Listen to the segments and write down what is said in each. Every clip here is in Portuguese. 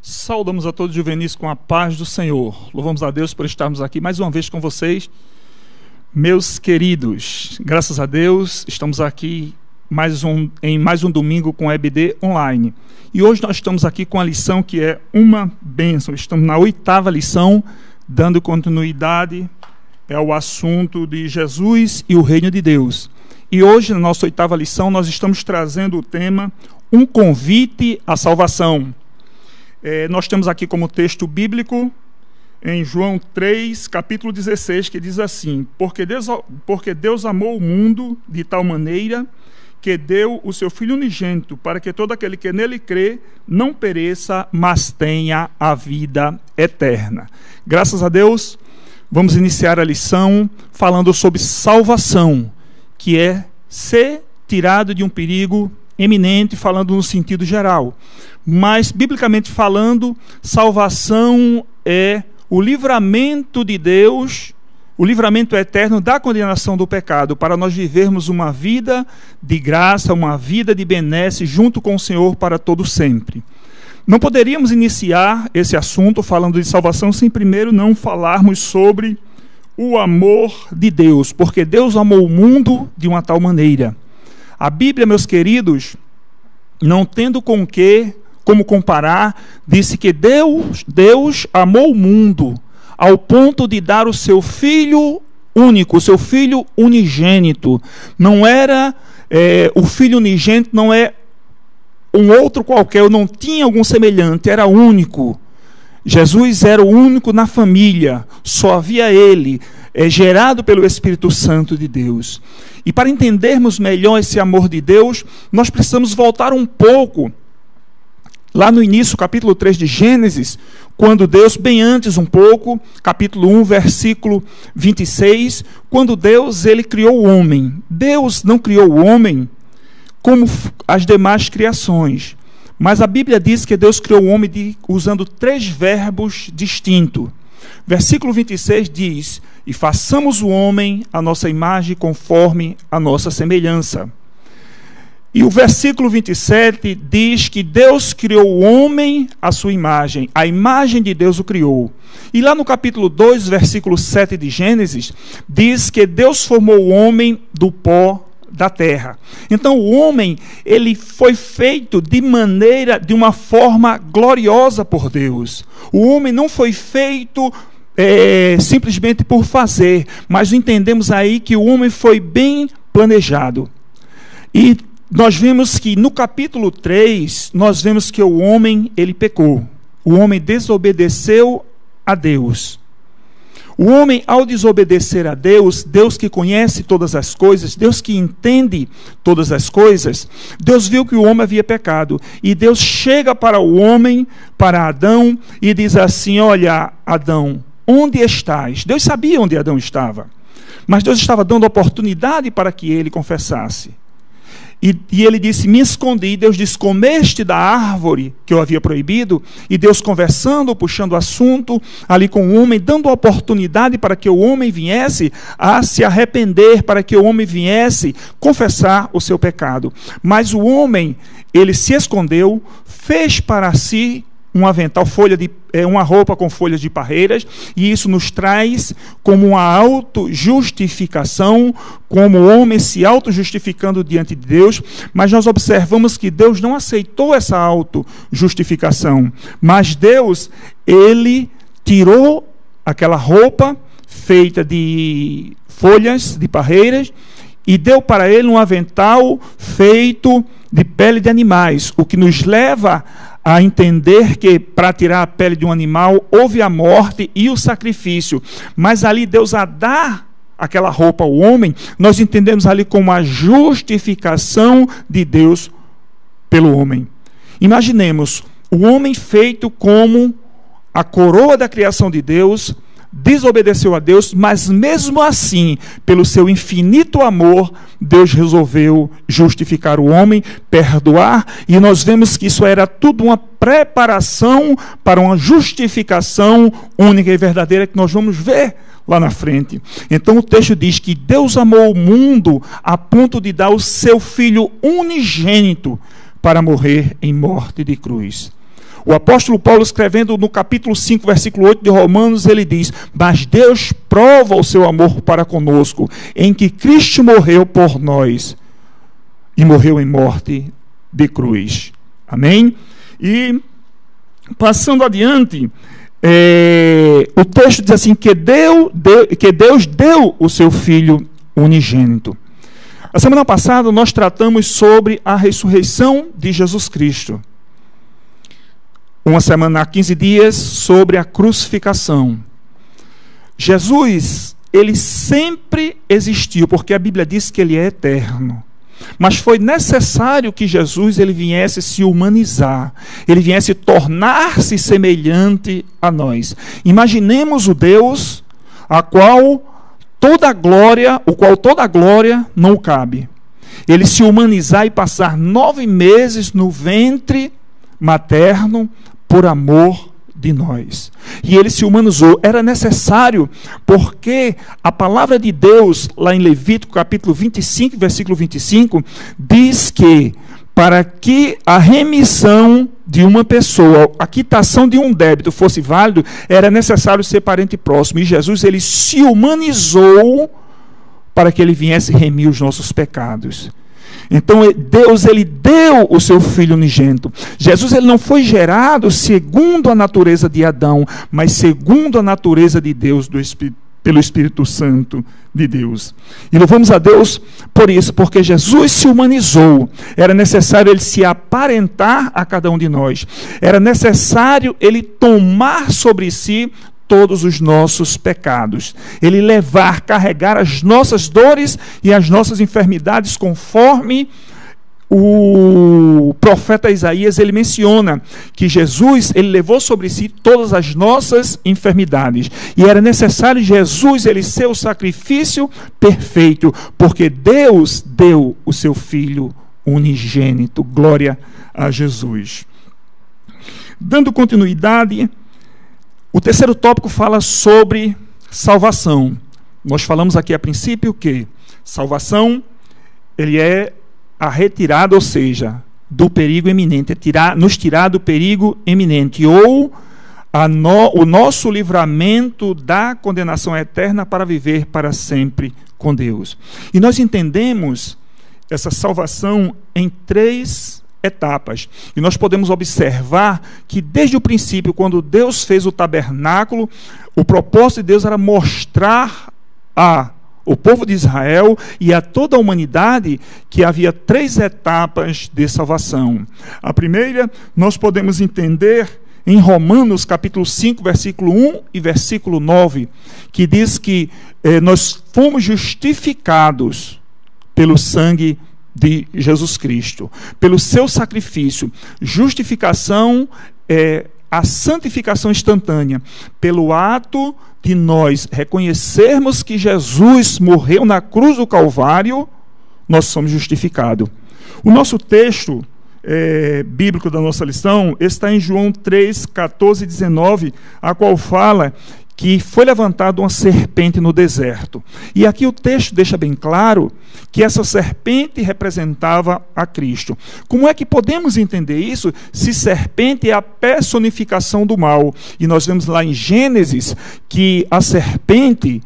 Saudamos a todos juvenis com a paz do Senhor. Louvamos a Deus por estarmos aqui mais uma vez com vocês, meus queridos. Graças a Deus, estamos aqui em mais um domingo com EBD online. E hoje nós estamos aqui com a lição que é uma bênção. Estamos na 8ª lição, dando continuidade ao assunto de Jesus e o reino de Deus. E hoje, na nossa 8ª lição, nós estamos trazendo o tema Um convite à salvação. Nós temos aqui como texto bíblico em João 3, capítulo 16, que diz assim: porque Deus amou o mundo de tal maneira que deu o seu Filho unigênito, para que todo aquele que nele crê não pereça, mas tenha a vida eterna. Graças a Deus, vamos iniciar a lição falando sobre salvação, que é ser tirado de um perigo eminente, falando no sentido geral. Mas, biblicamente falando, salvação é o livramento de Deus, o livramento eterno da condenação do pecado, para nós vivermos uma vida de graça, uma vida de benesse junto com o Senhor para todo sempre. Não poderíamos iniciar esse assunto falando de salvação sem primeiro não falarmos sobre o amor de Deus, porque Deus amou o mundo de uma tal maneira. A Bíblia, meus queridos, não tendo como comparar, disse que Deus amou o mundo ao ponto de dar o seu Filho único, o seu Filho unigênito. Não era o Filho unigênito, não é um outro qualquer, não tinha algum semelhante, era único. Jesus era o único na família, só havia ele, gerado pelo Espírito Santo de Deus. E para entendermos melhor esse amor de Deus, nós precisamos voltar um pouco lá no início, capítulo 3 de Gênesis, quando Deus, bem antes um pouco, capítulo 1, versículo 26, quando Deus, ele criou o homem. Deus não criou o homem como as demais criações, mas a Bíblia diz que Deus criou o homem usando 3 verbos distintos. Versículo 26 diz: e façamos o homem à nossa imagem conforme a nossa semelhança. E o versículo 27 diz que Deus criou o homem à sua imagem, a imagem de Deus o criou. E lá no capítulo 2, versículo 7 de Gênesis, diz que Deus formou o homem do pó da terra. Então o homem, ele foi feito de uma forma gloriosa por Deus. O homem não foi feito simplesmente por fazer, mas entendemos aí que o homem foi bem planejado. E nós vemos que no capítulo 3, nós vemos que o homem, ele pecou. O homem desobedeceu a Deus. O homem, ao desobedecer a Deus, Deus que conhece todas as coisas, Deus que entende todas as coisas, Deus viu que o homem havia pecado. E Deus chega para o homem, para Adão, e diz assim: olha, Adão, onde estás? Deus sabia onde Adão estava, mas Deus estava dando oportunidade para que ele confessasse. E ele disse: me escondi. Deus disse: comeste da árvore que eu havia proibido? E Deus conversando, puxando o assunto ali com o homem, dando oportunidade para que o homem viesse a se arrepender, para que o homem viesse confessar o seu pecado. Mas o homem, ele se escondeu, fez para si um avental, uma roupa com folhas de parreiras, e isso nos traz como uma autojustificação, como o homem se autojustificando diante de Deus. Mas nós observamos que Deus não aceitou essa autojustificação, mas Deus, ele tirou aquela roupa feita de folhas de parreiras e deu para ele um avental feito de pele de animais, o que nos leva a entender que para tirar a pele de um animal houve a morte e o sacrifício. Mas ali Deus, a dar aquela roupa ao homem, nós entendemos ali como a justificação de Deus pelo homem. Imaginemos o homem feito como a coroa da criação de Deus, desobedeceu a Deus, mas mesmo assim, pelo seu infinito amor, Deus resolveu justificar o homem, perdoar, e nós vemos que isso era tudo uma preparação para uma justificação única e verdadeira que nós vamos ver lá na frente. Então o texto diz que Deus amou o mundo a ponto de dar o seu Filho unigênito para morrer em morte de cruz. O apóstolo Paulo, escrevendo no capítulo 5, versículo 8 de Romanos, ele diz: mas Deus prova o seu amor para conosco, em que Cristo morreu por nós, e morreu em morte de cruz. Amém? E, passando adiante, o texto diz assim, que Deus deu o seu Filho unigênito. A semana passada nós tratamos sobre a ressurreição de Jesus Cristo. Uma semana, há 15 dias, sobre a crucificação. Jesus, ele sempre existiu, porque a Bíblia diz que ele é eterno. Mas foi necessário que Jesus ele viesse se humanizar, ele viesse tornar-se semelhante a nós. Imaginemos o Deus o qual toda a glória não cabe. Ele se humanizar e passar 9 meses no ventre materno por amor de nós. E ele se humanizou. Era necessário, porque a palavra de Deus, lá em Levítico capítulo 25, versículo 25, diz que para que a remissão de uma pessoa, a quitação de um débito fosse válido, era necessário ser parente próximo. E Jesus, ele se humanizou para que ele viesse remir os nossos pecados. Então Deus, ele deu o seu Filho unigênito. Jesus, ele não foi gerado segundo a natureza de Adão, mas segundo a natureza de Deus, pelo Espírito Santo de Deus. E louvamos a Deus por isso, porque Jesus se humanizou. Era necessário ele se aparentar a cada um de nós. Era necessário ele tomar sobre si todos os nossos pecados. Ele carregar as nossas dores e as nossas enfermidades, conforme o profeta Isaías, ele menciona que Jesus, ele levou sobre si todas as nossas enfermidades. E era necessário Jesus, ele ser o sacrifício perfeito, porque Deus deu o seu Filho unigênito. Glória a Jesus. Dando continuidade, o terceiro tópico fala sobre salvação. Nós falamos aqui a princípio que salvação, ele é a retirada, ou seja, do perigo iminente, nos tirar do perigo iminente, ou o nosso livramento da condenação eterna para viver para sempre com Deus. E nós entendemos essa salvação em 3 etapas. E nós podemos observar que desde o princípio, quando Deus fez o tabernáculo, o propósito de Deus era mostrar o povo de Israel e a toda a humanidade que havia 3 etapas de salvação. A primeira, nós podemos entender em Romanos capítulo 5, versículo 1 e versículo 9, que diz que nós fomos justificados pelo sangue de Jesus Cristo, pelo seu sacrifício. Justificação é a santificação instantânea, pelo ato de nós reconhecermos que Jesus morreu na cruz do Calvário, nós somos justificados. O nosso texto bíblico da nossa lição está em João 3, 14 e 19, a qual fala que foi levantada uma serpente no deserto. E aqui o texto deixa bem claro que essa serpente representava a Cristo. Como é que podemos entender isso se serpente é a personificação do mal? E nós vemos lá em Gênesis que a serpente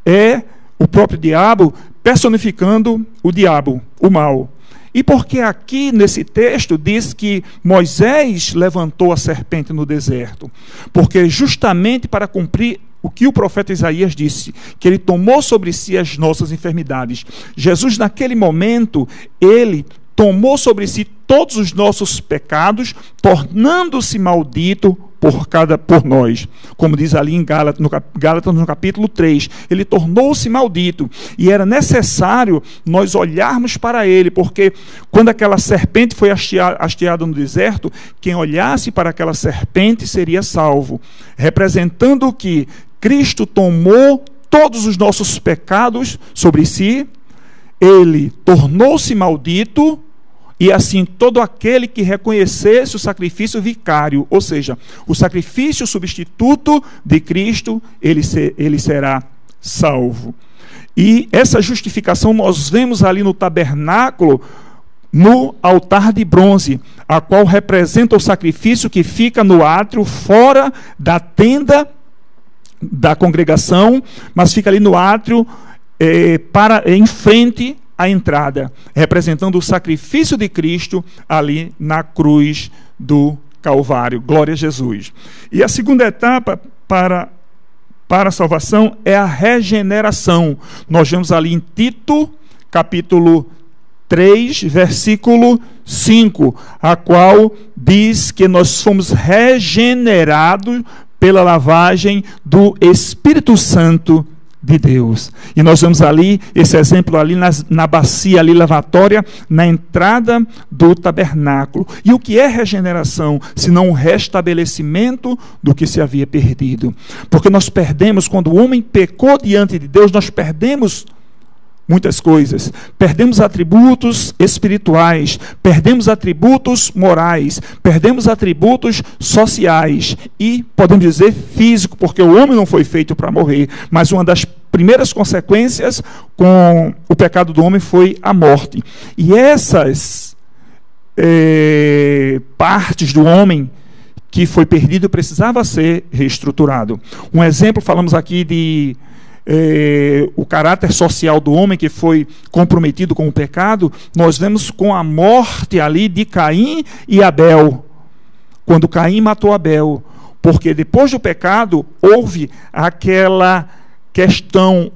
é o próprio diabo personificando o diabo, o mal. E porque aqui nesse texto diz que Moisés levantou a serpente no deserto? Porque justamente para cumprir o que o profeta Isaías disse, que ele tomou sobre si as nossas enfermidades. Jesus, naquele momento, ele tomou sobre si todos os nossos pecados, tornando-se maldito por nós. Como diz ali em Gálatas, no capítulo 3, ele tornou-se maldito. E era necessário nós olharmos para ele, porque quando aquela serpente foi hasteada no deserto, quem olhasse para aquela serpente seria salvo. Representando que Cristo tomou todos os nossos pecados sobre si, ele tornou-se maldito, e assim todo aquele que reconhecesse o sacrifício vicário, ou seja, o sacrifício substituto de Cristo, ele será salvo. E essa justificação nós vemos ali no tabernáculo, no altar de bronze, a qual representa o sacrifício que fica no átrio, fora da tenda da congregação, mas fica ali no átrio, em frente à entrada, representando o sacrifício de Cristo ali na cruz do Calvário. Glória a Jesus. E a segunda etapa para a salvação é a regeneração. Nós vemos ali em Tito, capítulo 3, versículo 5, a qual diz que nós fomos regenerados pela lavagem do Espírito Santo de Deus. E nós vemos ali, esse exemplo ali na bacia ali lavatória, na entrada do tabernáculo. E o que é regeneração, senão o restabelecimento do que se havia perdido? Porque nós perdemos, quando o homem pecou diante de Deus, nós perdemos muitas coisas. Perdemos atributos espirituais, perdemos atributos morais, perdemos atributos sociais e, podemos dizer, físico, porque o homem não foi feito para morrer, mas uma das primeiras consequências com o pecado do homem foi a morte. E essas partes do homem que foi perdido precisava ser reestruturado. Um exemplo, falamos aqui de o caráter social do homem que foi comprometido com o pecado. Nós vemos com a morte ali de Caim e Abel, quando Caim matou Abel, porque depois do pecado houve aquela questão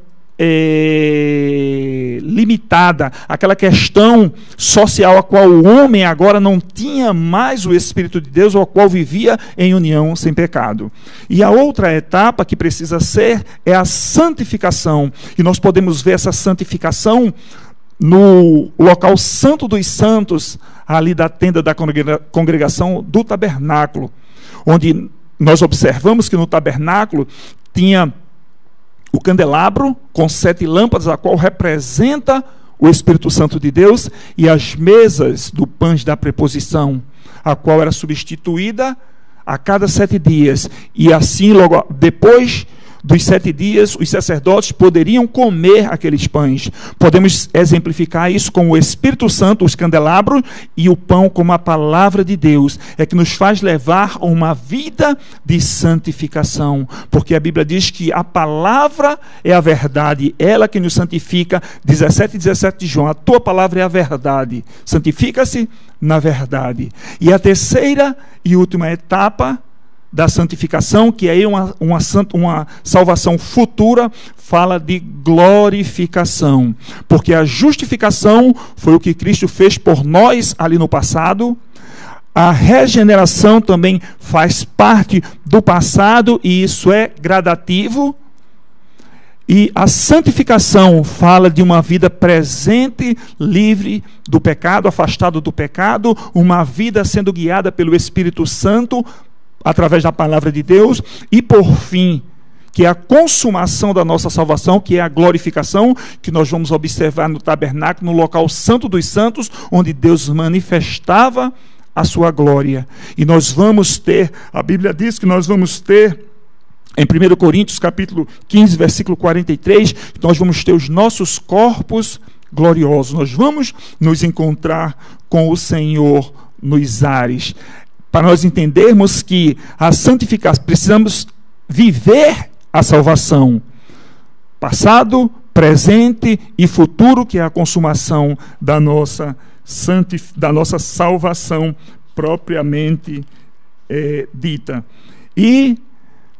limitada, aquela questão social a qual o homem agora não tinha mais o Espírito de Deus, ao qual vivia em união sem pecado. E a outra etapa que precisa ser é a santificação, e nós podemos ver essa santificação no local santo dos santos, ali da tenda da congregação do tabernáculo, onde nós observamos que no tabernáculo tinha o candelabro com 7 lâmpadas, a qual representa o Espírito Santo de Deus, e as mesas do pães da preposição, a qual era substituída a cada 7 dias. E assim, logo depois dos 7 dias, os sacerdotes poderiam comer aqueles pães. Podemos exemplificar isso com o Espírito Santo, os candelabros, e o pão como a palavra de Deus, é que nos faz levar uma vida de santificação, porque a Bíblia diz que a palavra é a verdade, ela que nos santifica. 17 de João, a tua palavra é a verdade, santifica-se na verdade. E a terceira e última etapa da santificação, que é uma salvação futura, fala de glorificação, porque a justificação foi o que Cristo fez por nós ali no passado. A regeneração também faz parte do passado, e isso é gradativo. E a santificação fala de uma vida presente, livre do pecado, afastado do pecado, uma vida sendo guiada pelo Espírito Santo através da palavra de Deus. E por fim, que é a consumação da nossa salvação, que é a glorificação, que nós vamos observar no tabernáculo, no local santo dos santos, onde Deus manifestava a sua glória. E nós vamos ter, a Bíblia diz que nós vamos ter, em 1 Coríntios capítulo 15, versículo 43, nós vamos ter os nossos corpos gloriosos. Nós vamos nos encontrar com o Senhor nos ares. Para nós entendermos que a santificação, precisamos viver a salvação, passado, presente e futuro, que é a consumação da nossa salvação propriamente dita. E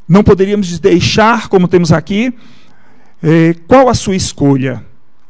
não poderíamos deixar, como temos aqui, qual a sua escolha?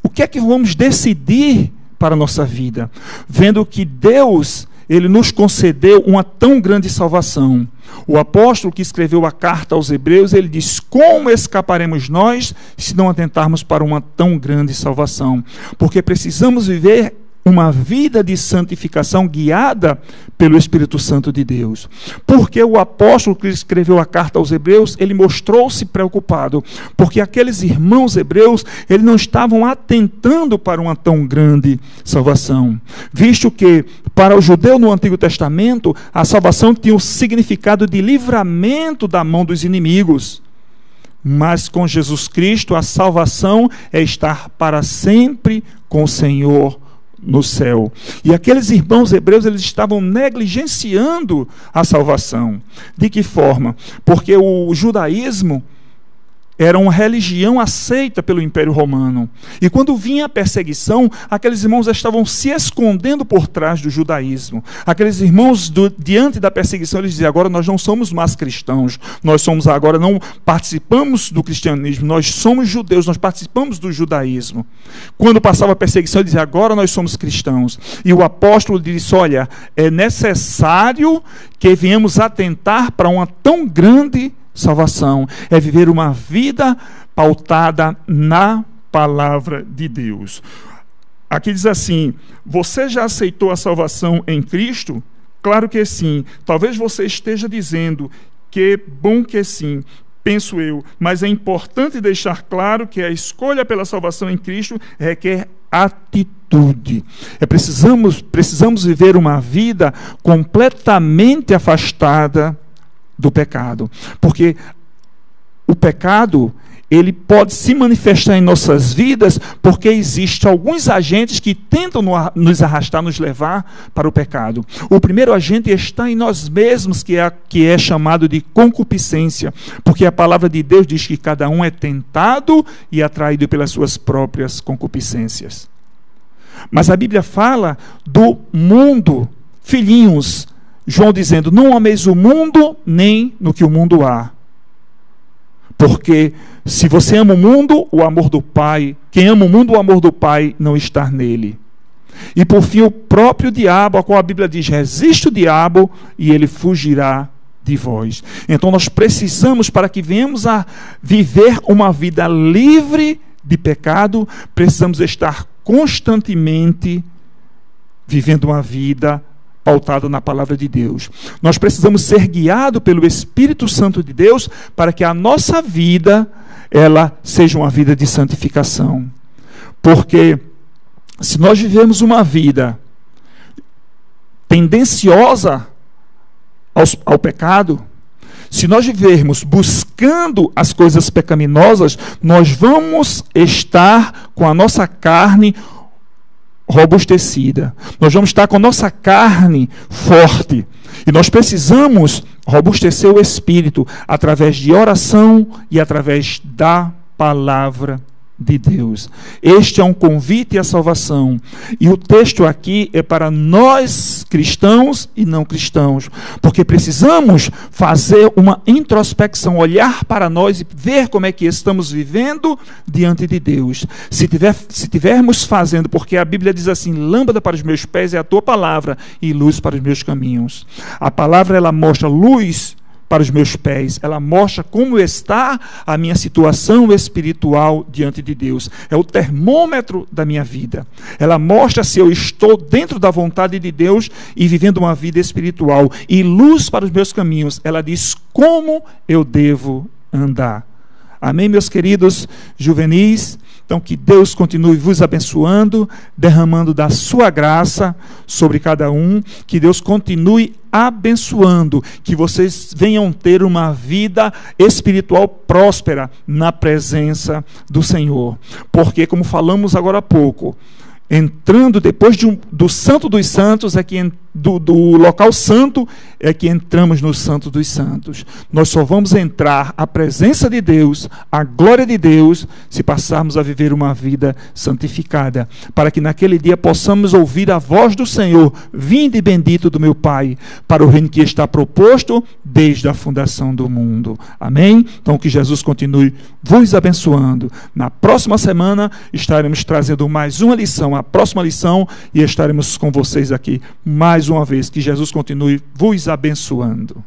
O que é que vamos decidir para a nossa vida? Vendo que Deus, Ele nos concedeu uma tão grande salvação. O apóstolo que escreveu a carta aos Hebreus, ele diz: como escaparemos nós se não atentarmos para uma tão grande salvação? Porque precisamos viver uma vida de santificação guiada pelo Espírito Santo de Deus. Porque o apóstolo que escreveu a carta aos Hebreus, ele mostrou-se preocupado, porque aqueles irmãos hebreus, eles não estavam atentando para uma tão grande salvação, visto que para o judeu no Antigo Testamento, a salvação tinha o significado de livramento da mão dos inimigos. Mas com Jesus Cristo, a salvação é estar para sempre com o Senhor no céu. E aqueles irmãos hebreus, eles estavam negligenciando a salvação. De que forma? Porque o judaísmo era uma religião aceita pelo Império Romano. E quando vinha a perseguição, aqueles irmãos estavam se escondendo por trás do judaísmo. Aqueles irmãos, diante da perseguição, eles diziam: agora nós não somos mais cristãos, agora não participamos do cristianismo, nós somos judeus, nós participamos do judaísmo. Quando passava a perseguição, eles diziam: agora nós somos cristãos. E o apóstolo disse: olha, é necessário que venhamos atentar para uma tão grande salvação, é viver uma vida pautada na palavra de Deus. Aqui diz assim: você já aceitou a salvação em Cristo? Claro que sim. Talvez você esteja dizendo: que bom que sim, penso eu, mas é importante deixar claro que a escolha pela salvação em Cristo requer atitude. Precisamos viver uma vida completamente afastada do pecado, porque o pecado, ele pode se manifestar em nossas vidas porque existem alguns agentes que tentam nos arrastar, nos levar para o pecado. O primeiro agente está em nós mesmos, que é chamado de concupiscência, porque a palavra de Deus diz que cada um é tentado e atraído pelas suas próprias concupiscências. Mas a Bíblia fala do mundo, filhinhos, João dizendo: não ameis o mundo, nem no que o mundo há. Porque se você ama o mundo, o amor do Pai, quem ama o mundo, o amor do Pai não está nele. E por fim, o próprio diabo, a qual a Bíblia diz: resiste o diabo e ele fugirá de vós. Então nós precisamos, para que venhamos a viver uma vida livre de pecado, precisamos estar constantemente vivendo uma vida pautada na palavra de Deus. Nós precisamos ser guiados pelo Espírito Santo de Deus para que a nossa vida, ela seja uma vida de santificação. Porque se nós vivemos uma vida tendenciosa ao pecado, se nós vivermos buscando as coisas pecaminosas, nós vamos estar com a nossa carne robustecida. Nós vamos estar com a nossa carne forte. E nós precisamos robustecer o espírito através de oração e através da palavra de Deus. Este é um convite à salvação. E o texto aqui é para nós cristãos e não cristãos, porque precisamos fazer uma introspecção, olhar para nós e ver como é que estamos vivendo diante de Deus. Se tivermos fazendo, porque a Bíblia diz assim: lâmpada para os meus pés é a tua palavra e luz para os meus caminhos. A palavra, ela mostra luz para os meus pés, ela mostra como está a minha situação espiritual diante de Deus. É o termômetro da minha vida. Ela mostra se eu estou dentro da vontade de Deus e vivendo uma vida espiritual. E luz para os meus caminhos, ela diz como eu devo andar. Amém, meus queridos juvenis? Então, que Deus continue vos abençoando, derramando da sua graça sobre cada um. Que Deus continue abençoando, que vocês venham ter uma vida espiritual próspera na presença do Senhor. Porque, como falamos agora há pouco, entrando depois do Santo dos Santos, do local santo, é que entramos no Santo dos Santos. Nós só vamos entrar à presença de Deus, à glória de Deus, se passarmos a viver uma vida santificada, para que naquele dia possamos ouvir a voz do Senhor: vinde bendito do meu Pai, para o reino que está proposto desde a fundação do mundo. Amém? Então que Jesus continue vos abençoando. Na próxima semana estaremos trazendo mais uma lição, a próxima lição, e estaremos com vocês aqui mais uma vez. Que Jesus continue vos abençoando.